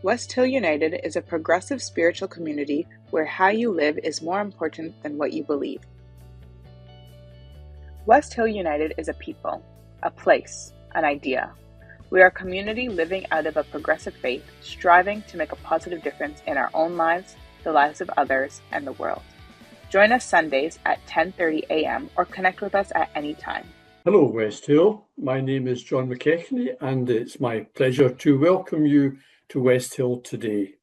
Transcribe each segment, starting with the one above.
West Hill United is a progressive spiritual community where how you live is more important than what you believe. West Hill United is a people, a place, an idea. We are a community living out of a progressive faith, striving to make a positive difference in our own lives, the lives of others, and the world. Join us Sundays at 10:30 a.m. or connect with us at any time. Hello, West Hill. My name is John McKechnie, and it's my pleasure to welcome you to West Hill today.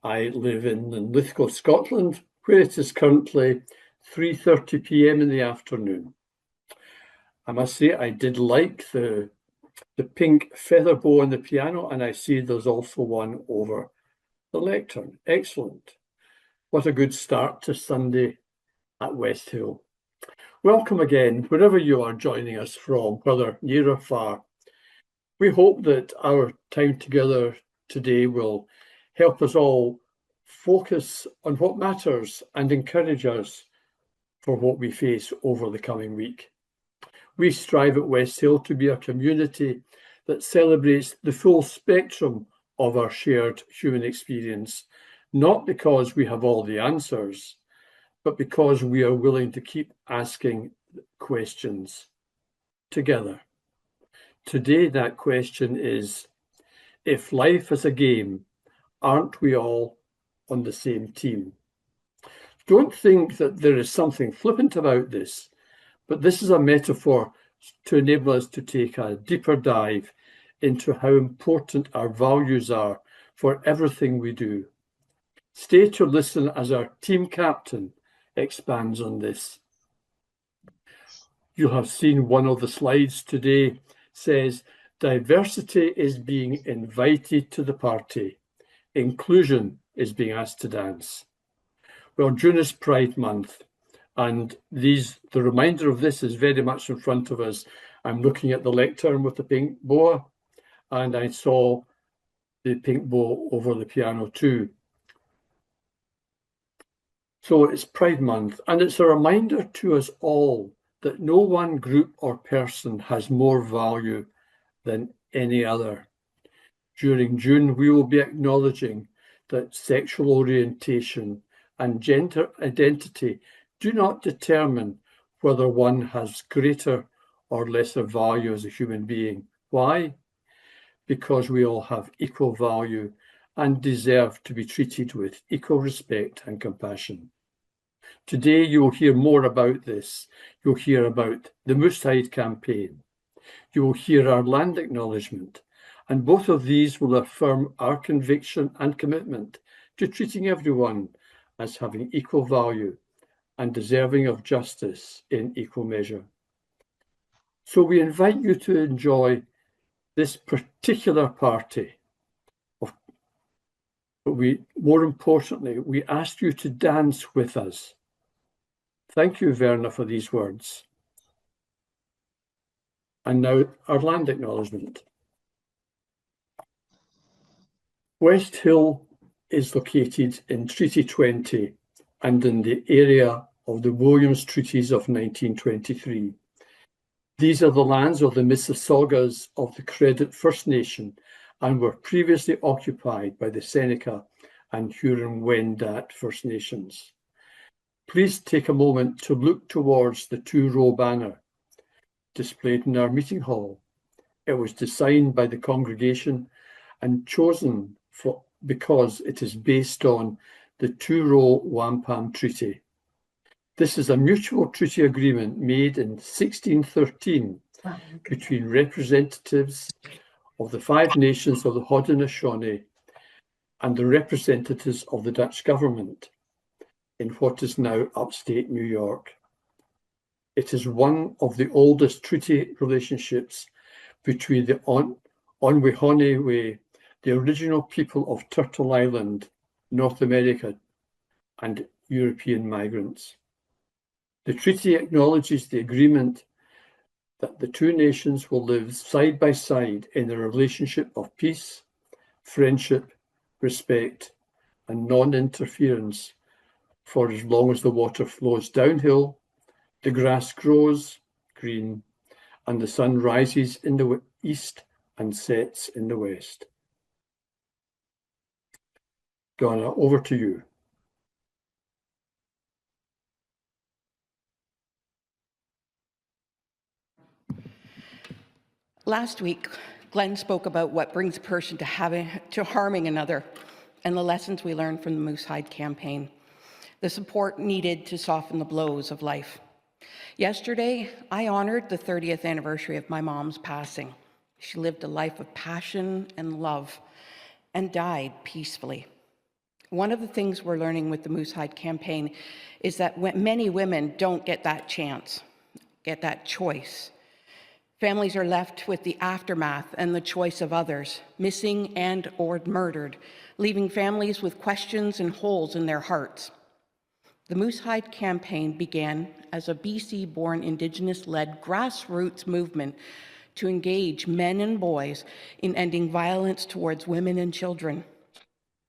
I live in Linlithgow, Scotland, where it is currently 3:30 p.m. in the afternoon. I must say I did like the pink feather bow on the piano, and I see there's also one over the lectern. Excellent. What a good start to Sunday at West Hill. Welcome again, wherever you are joining us from, whether near or far. We hope that our time together today will help us all focus on what matters and encourage us for what we face over the coming week. We strive at West Hill to be a community that celebrates the full spectrum of our shared human experience, not because we have all the answers, but because we are willing to keep asking questions together. Today, that question is, if life is a game, aren't we all on the same team? Don't think that there is something flippant about this, but this is a metaphor to enable us to take a deeper dive into how important our values are for everything we do. Stay to listen as our team captain expands on this. You have seen one of the slides today says, diversity is being invited to the party. Inclusion is being asked to dance. Well, June is Pride Month, and the reminder of this is very much in front of us. I'm looking at the lectern with the pink boa, and I saw the pink bow over the piano too. So it's Pride Month, and it's a reminder to us all that no one group or person has more value than any other. During June, we will be acknowledging that sexual orientation and gender identity do not determine whether one has greater or lesser value as a human being. Why? Because we all have equal value and deserve to be treated with equal respect and compassion. Today, you will hear more about this. You'll hear about the Moose Tide campaign. You will hear our land acknowledgement, and both of these will affirm our conviction and commitment to treating everyone as having equal value and deserving of justice in equal measure. So we invite you to enjoy this particular party. But more importantly, we ask you to dance with us. Thank you, Verna, for these words. And now our land acknowledgement. West Hill is located in Treaty 20 and in the area of the Williams Treaties of 1923. These are the lands of the Mississaugas of the Credit First Nation and were previously occupied by the Seneca and Huron-Wendat First Nations. Please take a moment to look towards the two-row banner displayed in our meeting hall. It was designed by the congregation and chosen because it is based on the two-row Wampum Treaty. This is a mutual treaty agreement made in 1613 between representatives of the five nations of the Haudenosaunee and the representatives of the Dutch government in what is now upstate New York. It is one of the oldest treaty relationships between the Onehonehwe, the original people of Turtle Island, North America, and European migrants. The treaty acknowledges the agreement that the two nations will live side by side in a relationship of peace, friendship, respect, and non-interference for as long as the water flows downhill, the grass grows green, and the sun rises in the east and sets in the west. Donna, over to you. Last week, Glenn spoke about what brings a person to harming another and the lessons we learned from the Moose Hide campaign, the support needed to soften the blows of life. Yesterday, I honored the 30th anniversary of my mom's passing. She lived a life of passion and love and died peacefully. One of the things we're learning with the Moose Hide campaign is that many women don't get that chance, get that choice. Families are left with the aftermath and the choice of others, missing and or murdered, leaving families with questions and holes in their hearts. The Moose Hide campaign began as a BC-born Indigenous-led grassroots movement to engage men and boys in ending violence towards women and children.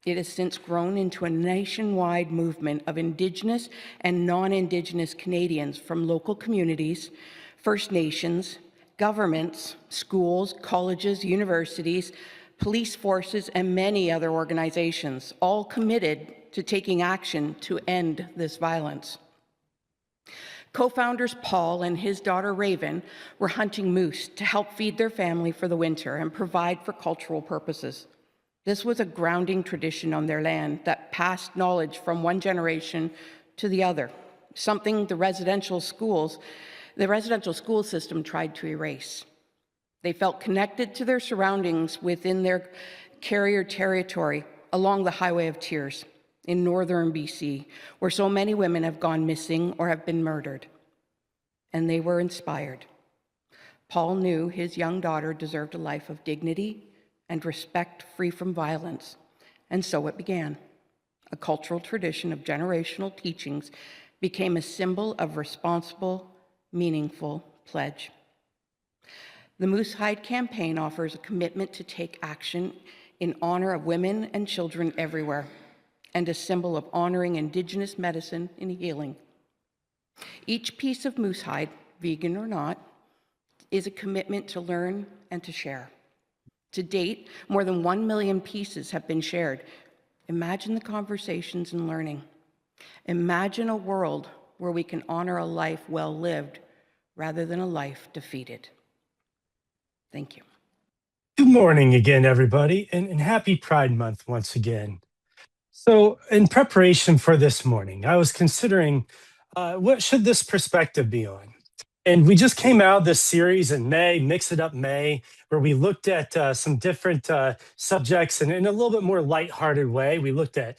It has since grown into a nationwide movement of Indigenous and non-Indigenous Canadians from local communities, First Nations, governments, schools, colleges, universities, police forces, and many other organizations, all committed to taking action to end this violence. Co-founders Paul and his daughter Raven were hunting moose to help feed their family for the winter and provide for cultural purposes. This was a grounding tradition on their land that passed knowledge from one generation to the other, something the residential school system tried to erase. They felt connected to their surroundings within their carrier territory along the Highway of Tears in northern BC, where so many women have gone missing or have been murdered. And they were inspired. Paul knew his young daughter deserved a life of dignity and respect free from violence, and so it began. A cultural tradition of generational teachings became a symbol of responsible, meaningful pledge. The Moose Hide campaign offers a commitment to take action in honor of women and children everywhere, and a symbol of honoring Indigenous medicine and healing. Each piece of moose hide, vegan or not, is a commitment to learn and to share. To date, more than 1 million pieces have been shared. Imagine the conversations and learning. Imagine a world where we can honor a life well lived rather than a life defeated. Thank you. Good morning again, everybody, and happy Pride Month once again. So in preparation for this morning, I was considering what should this perspective be on? And we just came out of this series in May, Mix It Up May, where we looked at some different subjects in a little bit more lighthearted way. We looked at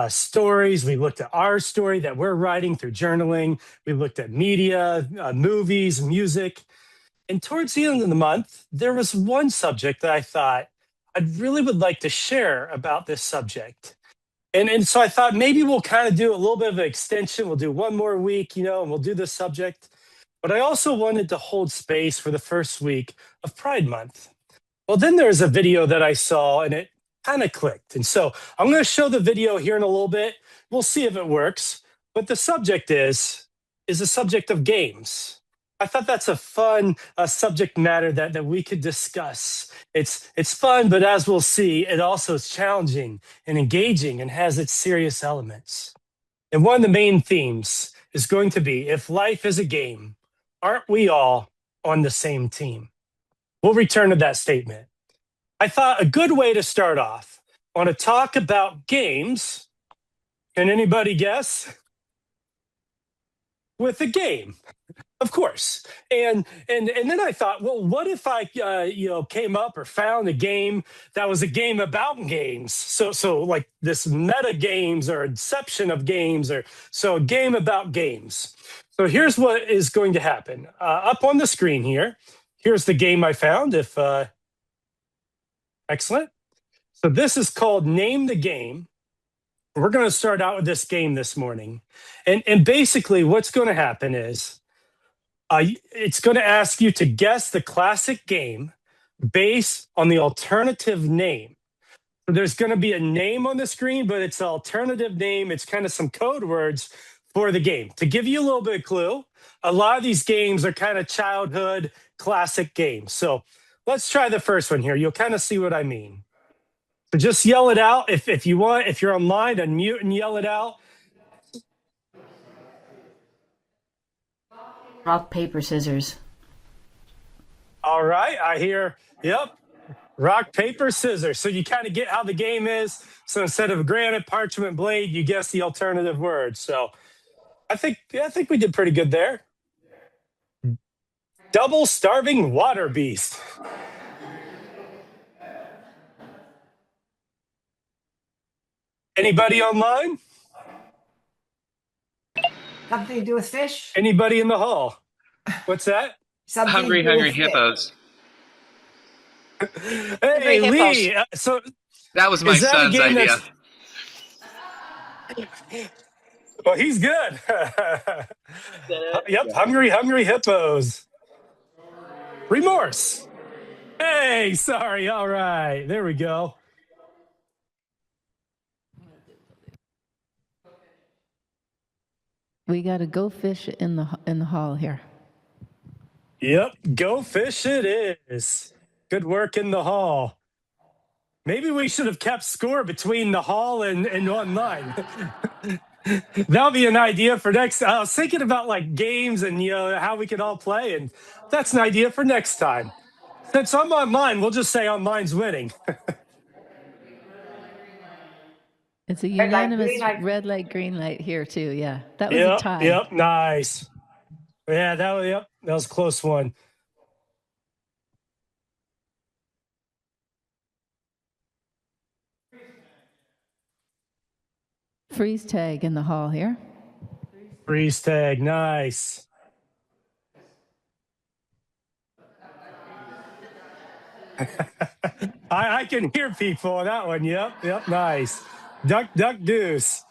stories. We looked at our story that we're writing through journaling. We looked at media, movies, music. And towards the end of the month, there was one subject that I thought I really would like to share about this subject. And so I thought maybe we'll kind of do a little bit of an extension. We'll do one more week, and we'll do this subject. But I also wanted to hold space for the first week of Pride Month. Well, then there's a video that I saw, and it kind of clicked. And so I'm going to show the video here in a little bit. We'll see if it works. But the subject is the subject of games. I thought that's a fun subject matter that we could discuss. It's fun, but as we'll see, it also is challenging and engaging and has its serious elements. And one of the main themes is going to be, if life is a game, aren't we all on the same team? We'll return to that statement. I thought a good way to start off, I want to talk about games. Can anybody guess? With a game. Of course. And then I thought, well, what if I came up or found a game that was a game about games? So like this meta games or inception of games, or so a game about games. So here's what is going to happen. Up on the screen here, here's the game I found. Excellent. So this is called Name the Game. We're going to start out with this game this morning. And basically what's going to happen is, it's going to ask you to guess the classic game based on the alternative name. So there's going to be a name on the screen, but it's an alternative name. It's kind of some code words for the game. To give you a little bit of clue, a lot of these games are kind of childhood classic games. So let's try the first one here. You'll kind of see what I mean. So just yell it out if you want. If you're online, unmute and yell it out. Rock, paper, scissors. All right, I hear, yep, rock, paper, scissors. So you kind of get how the game is. So instead of granite, parchment, blade, you guess the alternative word. So I think we did pretty good there. Double starving water beast. Anybody online? Something to do with fish? Anybody in the hall? What's that? Something Hungry, to do hungry with fish. hippos. Hey, hippos. Lee. So That was my is that a son's game idea. well, he's good. Yep, hungry, hungry hippos. Remorse. Hey, sorry. All right, there we go. We got to go fish in the hall here. Yep, go fish it is. Good work in the hall. Maybe we should have kept score between the hall and online. That'll be an idea for next. I was thinking about like games and how we could all play, and that's an idea for next time. Since I'm online, we'll just say online's winning. It's a Red light, unanimous green light. red light, green light here too. Yeah, that was a Yep, tie. yep, nice. Yeah, that was a close one. Freeze tag in the hall here. Freeze tag, nice. I can hear people on that one. Yep, nice. Duck, duck, deuce.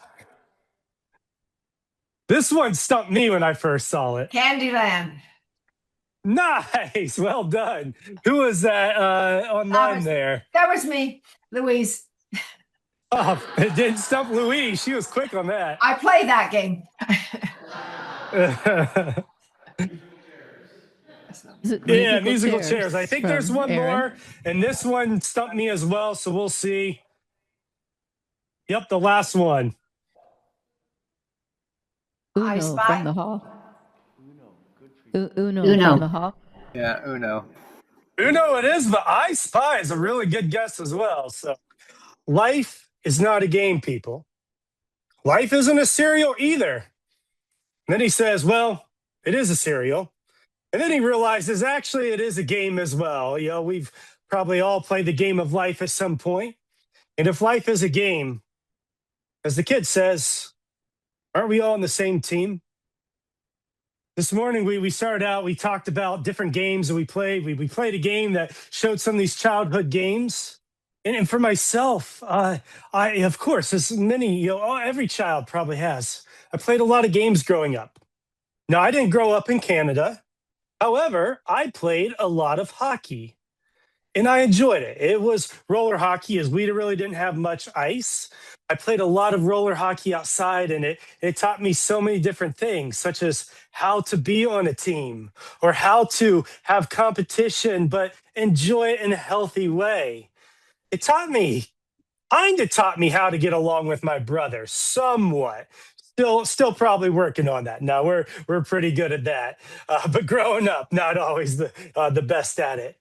This one stumped me when I first saw it. Candyland. Nice, well done. Who was that online there? That was me, Louise. Oh, it didn't stump Louise. She was quick on that. I play that game. Yeah, musical chairs. I think there's one Aaron. more, and this one stumped me as well, so we'll see. Yep, the last one. I Uno Spy. from the hall. Uno Uno. from the hall. Yeah, Uno. Uno it is, but I Spy is a really good guess as well. So life is not a game, people. Life isn't a cereal either. And then he says, well, it is a cereal. And then he realizes actually it is a game as well. We've probably all played the game of life at some point. And if life is a game, as the kid says, aren't we all on the same team? This morning we started out, we talked about different games that we played. We played a game that showed some of these childhood games. And for myself, I of course, as many, every child probably has. I played a lot of games growing up. Now, I didn't grow up in Canada. However, I played a lot of hockey. And I enjoyed it. It was roller hockey, as we really didn't have much ice. I played a lot of roller hockey outside, and it taught me so many different things, such as how to be on a team or how to have competition, but enjoy it in a healthy way. It taught me how to get along with my brother somewhat. Still probably working on that. Now we're pretty good at that, but growing up, not always the best at it.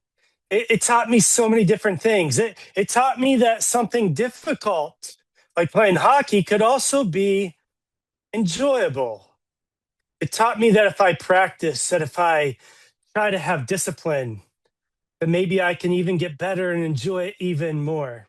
It taught me so many different things. It taught me that something difficult, like playing hockey, could also be enjoyable. It taught me that if I practice, that if I try to have discipline, that maybe I can even get better and enjoy it even more.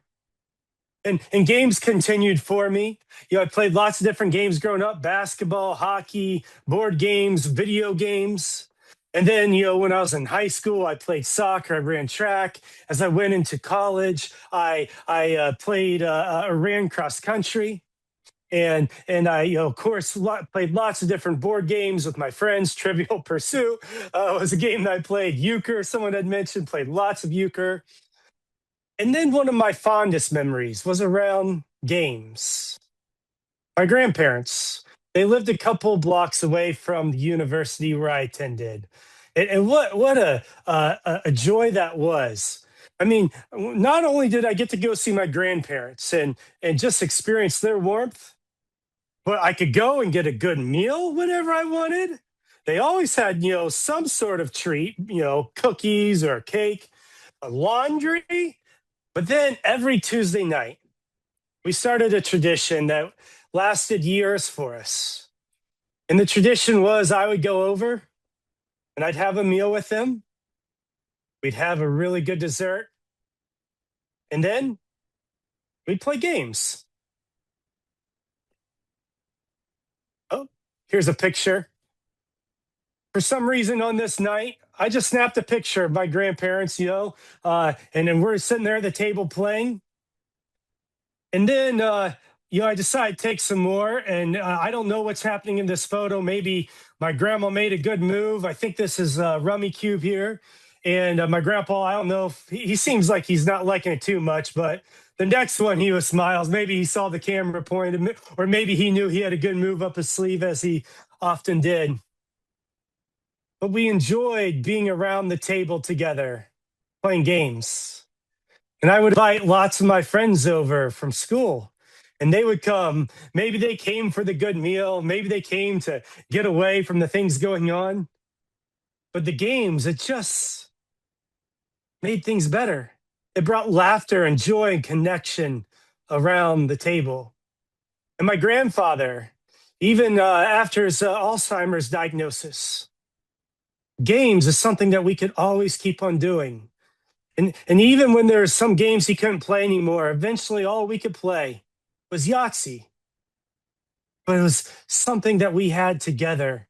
And games continued for me. I played lots of different games growing up: basketball, hockey, board games, video games. And then, when I was in high school, I played soccer, I ran track. As I went into college, I ran cross country. And I, of course, played lots of different board games with my friends. Trivial Pursuit was a game that I played. Euchre, someone had mentioned, played lots of euchre. And then one of my fondest memories was around games. My grandparents, they lived a couple blocks away from the university where I attended. And what a joy that was. I mean, not only did I get to go see my grandparents and just experience their warmth, but I could go and get a good meal whenever I wanted. They always had, some sort of treat, cookies or cake, a laundry. But then every Tuesday night, we started a tradition that lasted years for us. And the tradition was I would go over and I'd have a meal with them. We'd have a really good dessert. And then we'd play games. Oh, here's a picture. For some reason on this night, I just snapped a picture of my grandparents, and then we're sitting there at the table playing. And then, I decided to take some more, and I don't know what's happening in this photo. Maybe my grandma made a good move. I think this is Rummy Cube here. And my grandpa, I don't know if he seems like he's not liking it too much, but the next one he was smiles. Maybe he saw the camera pointed, or maybe he knew he had a good move up his sleeve as he often did. But we enjoyed being around the table together, playing games. And I would invite lots of my friends over from school, and they would come. Maybe they came for the good meal. Maybe they came to get away from the things going on. But the games, it just made things better. It brought laughter and joy and connection around the table. And my grandfather, even after his Alzheimer's diagnosis, games is something that we could always keep on doing. And even when there's some games he couldn't play anymore, eventually all we could play was Yahtzee. But it was something that we had together,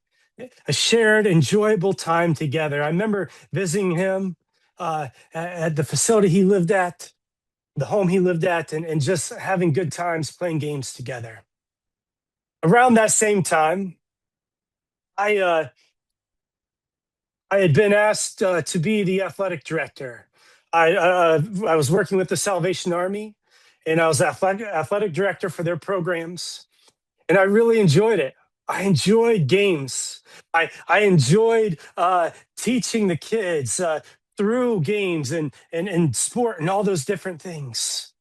a shared, enjoyable time together. I remember visiting him at the facility he lived at, the home he lived at, and just having good times playing games together. Around that same time, I had been asked to be the athletic director. I was working with the Salvation Army, and I was athletic director for their programs, and I really enjoyed it. I enjoyed games. I enjoyed teaching the kids through games and sport and all those different things.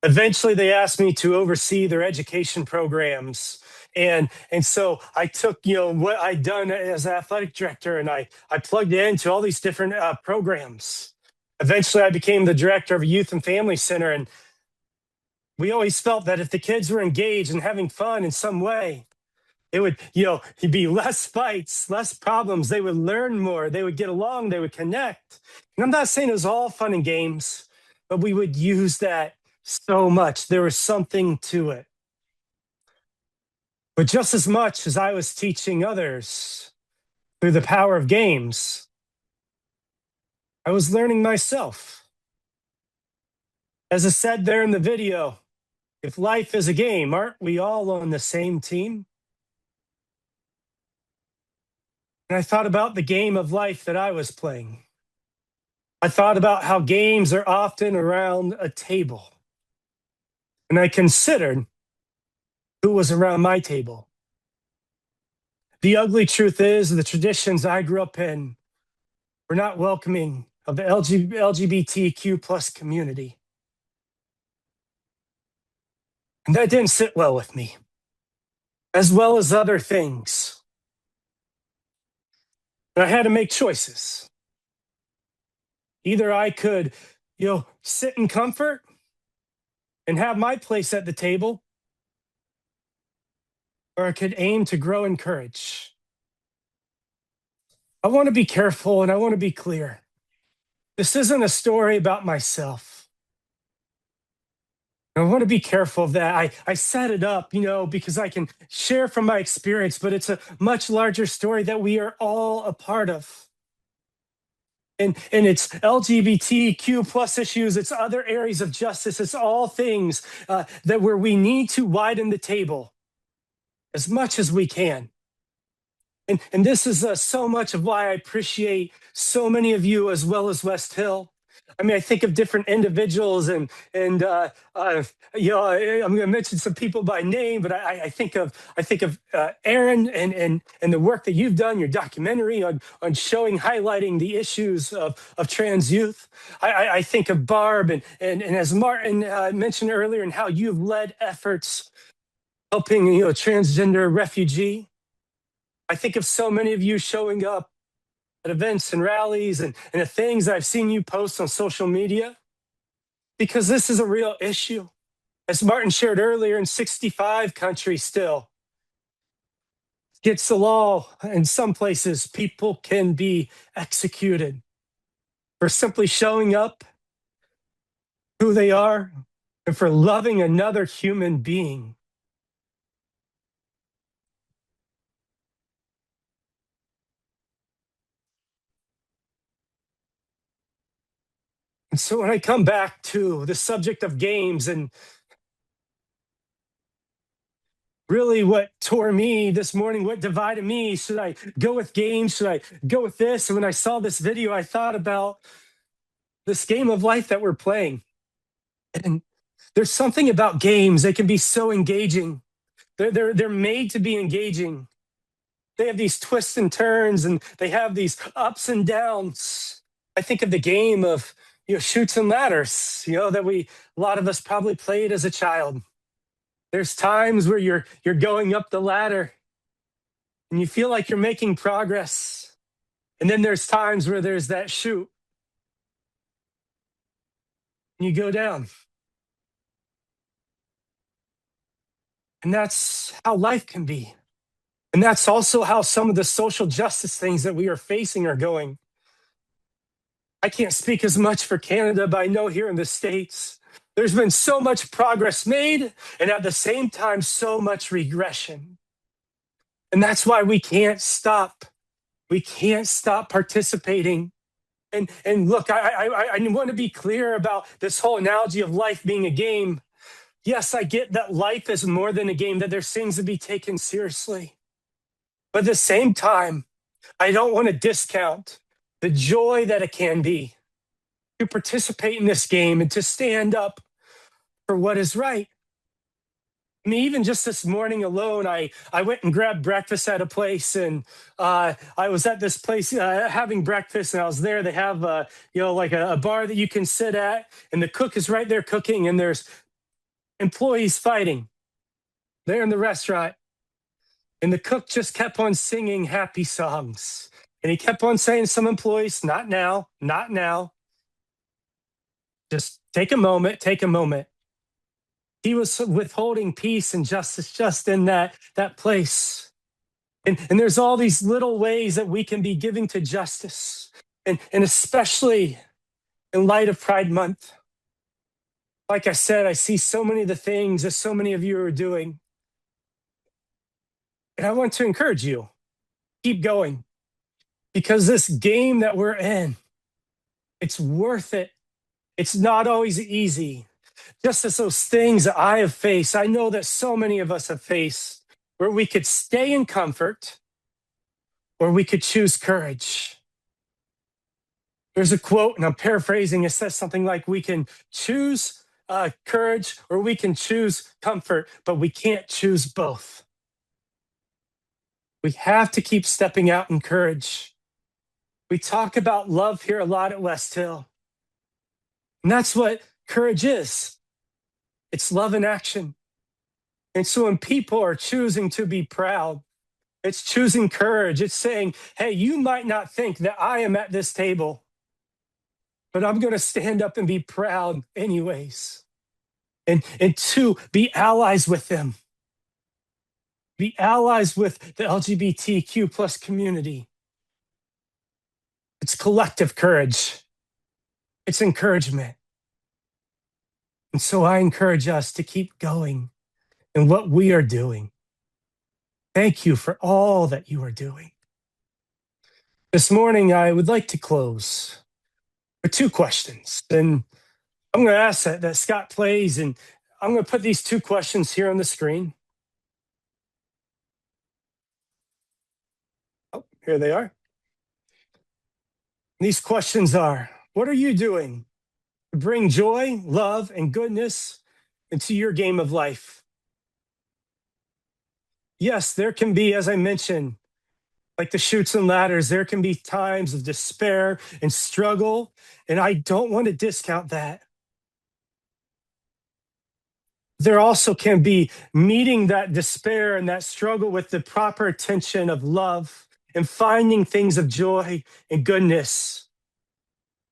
Eventually, they asked me to oversee their education programs. And so I took, what I'd done as athletic director, and I plugged it into all these different programs. Eventually, I became the director of a youth and family center. And we always felt that if the kids were engaged and having fun in some way, it would, be less fights, less problems. They would learn more. They would get along. They would connect. And I'm not saying it was all fun and games, but we would use that so much. There was something to it. But just as much as I was teaching others through the power of games, I was learning myself. As I said there in the video, if life is a game, aren't we all on the same team? And I thought about the game of life that I was playing. I thought about how games are often around a table. And I considered who was around my table. The ugly truth is, the traditions I grew up in were not welcoming of the LGBTQ plus community. And that didn't sit well with me, as well as other things. And I had to make choices. Either I could, sit in comfort and have my place at the table, or I could aim to grow in courage. I want to be careful and I want to be clear. This isn't a story about myself. I want to be careful of that. I set it up, because I can share from my experience, but it's a much larger story that we are all a part of. And it's LGBTQ plus issues, it's other areas of justice, it's all things that where we need to widen the table as much as we can. And this is so much of why I appreciate so many of you, as well as West Hill, I mean, I think of different individuals, I'm going to mention some people by name, but I think of Aaron and the work that you've done, your documentary on showing, highlighting the issues of trans youth. I think of Barb and as Martin mentioned earlier, and how you've led efforts helping transgender refugee. I think of so many of you showing up at events and rallies and the things I've seen you post on social media, because this is a real issue. As Martin shared earlier, in 65 countries still, against the law, in some places, people can be executed for simply showing up who they are and for loving another human being. And so when I come back to the subject of games, and really what tore me this morning, what divided me, should I go with games? Should I go with this? And when I saw this video, I thought about this game of life that we're playing. And there's something about games, they can be so engaging. They're made to be engaging. They have these twists and turns, and they have these ups and downs. I think of the game of Chutes and Ladders, that a lot of us probably played as a child. There's times where you're going up the ladder and you feel like you're making progress. And then there's times where there's that chute and you go down. And that's how life can be. And that's also how some of the social justice things that we are facing are going. I can't speak as much for Canada, but I know here in the States, there's been so much progress made, and at the same time, so much regression. And that's why we can't stop. We can't stop participating. And look, I want to be clear about this whole analogy of life being a game. Yes, I get that life is more than a game, that there's things to be taken seriously. But at the same time, I don't want to discount the joy that it can be to participate in this game and to stand up for what is right. I mean, even just this morning alone, I went and grabbed breakfast at a place, and I was at this place having breakfast, and I was there. They have like a bar that you can sit at, and the cook is right there cooking, and there's employees fighting there in the restaurant. And the cook just kept on singing happy songs. And he kept on saying to some employees, not now, not now. Just take a moment, take a moment. He was withholding peace and justice just in that place. And there's all these little ways that we can be giving to justice. And especially in light of Pride Month. Like I said, I see so many of the things that so many of you are doing. And I want to encourage you, keep going. Because this game that we're in, it's worth it. It's not always easy. Just as those things that I have faced, I know that so many of us have faced, where we could stay in comfort or we could choose courage. There's a quote, and I'm paraphrasing, it says something like, we can choose courage or we can choose comfort, but we can't choose both. We have to keep stepping out in courage. We talk about love here a lot at West Hill. And that's what courage is. It's love in action. And so when people are choosing to be proud, it's choosing courage. It's saying, hey, you might not think that I am at this table, but I'm going to stand up and be proud anyways. And to be allies with them. Be allies with the LGBTQ plus community. It's collective courage. It's encouragement. And so I encourage us to keep going in what we are doing. Thank you for all that you are doing. This morning, I would like to close with two questions. And I'm going to ask that Scott plays, and I'm going to put these two questions here on the screen. Oh, here they are. These questions are, What are you doing to bring joy, love, and goodness into your game of life? Yes, there can be, as I mentioned, like the chutes and ladders, there can be times of despair and struggle, and I don't want to discount that. There also can be meeting that despair and that struggle with the proper attention of love and finding things of joy and goodness.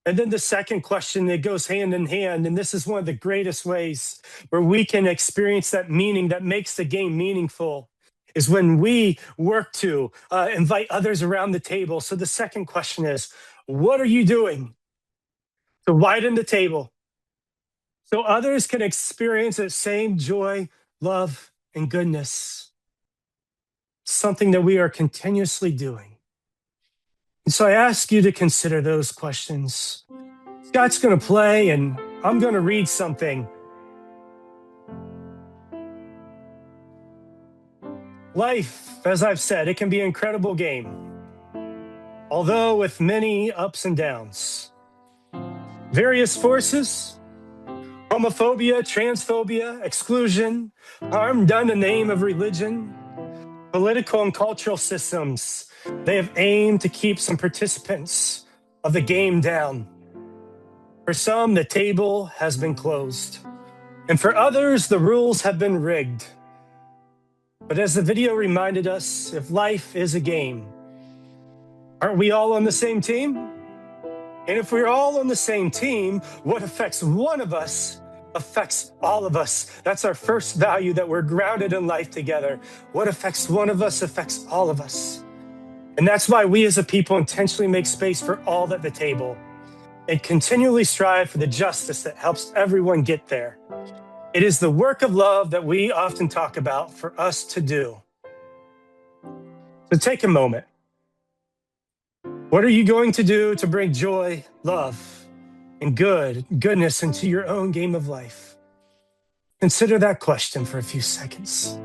And then the second question that goes hand in hand, and this is one of the greatest ways where we can experience that meaning that makes the game meaningful, is when we work to invite others around the table. So the second question is, what are you doing to widen the table so others can experience that same joy, love, and goodness? Something that we are continuously doing. And so I ask you to consider those questions. Scott's going to play, and I'm going to read something. Life, as I've said, it can be an incredible game, although with many ups and downs. Various forces, homophobia, transphobia, exclusion, harm done in the name of religion, political and cultural systems, they have aimed to keep some participants of the game down. For some, the table has been closed, and for others, the rules have been rigged. But as the video reminded us, if life is a game, aren't we all on the same team? And if we're all on the same team, what affects one of us affects all of us. That's our first value, that we're grounded in life together. What affects one of us affects all of us. And that's why we as a people intentionally make space for all at the table and continually strive for the justice that helps everyone get there. It is the work of love that we often talk about for us to do. So take a moment. What are you going to do to bring joy, love, and goodness into your own game of life? Consider that question for a few seconds.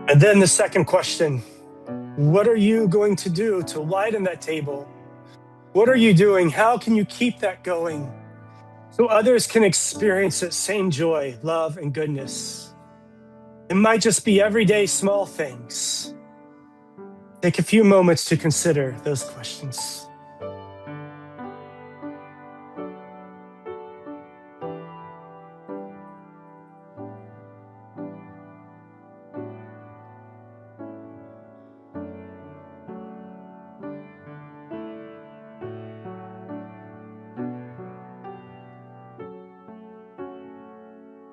And then the second question, what are you going to do to widen that table? What are you doing? How can you keep that going so others can experience that same joy, love, and goodness? It might just be everyday small things. Take a few moments to consider those questions.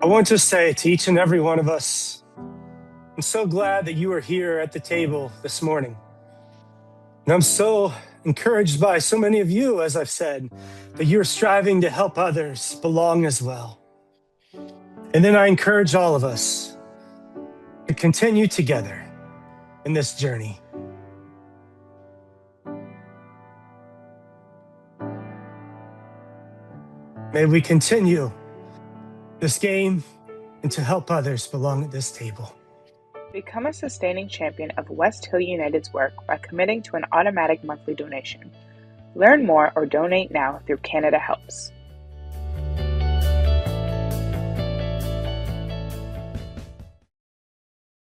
I want to say to each and every one of us, I'm so glad that you are here at the table this morning. And I'm so encouraged by so many of you, as I've said, that you're striving to help others belong as well. And then I encourage all of us to continue together in this journey. May we continue this game and to help others belong at this table. Become a sustaining champion of West Hill United's work by committing to an automatic monthly donation. Learn more or donate now through Canada Helps.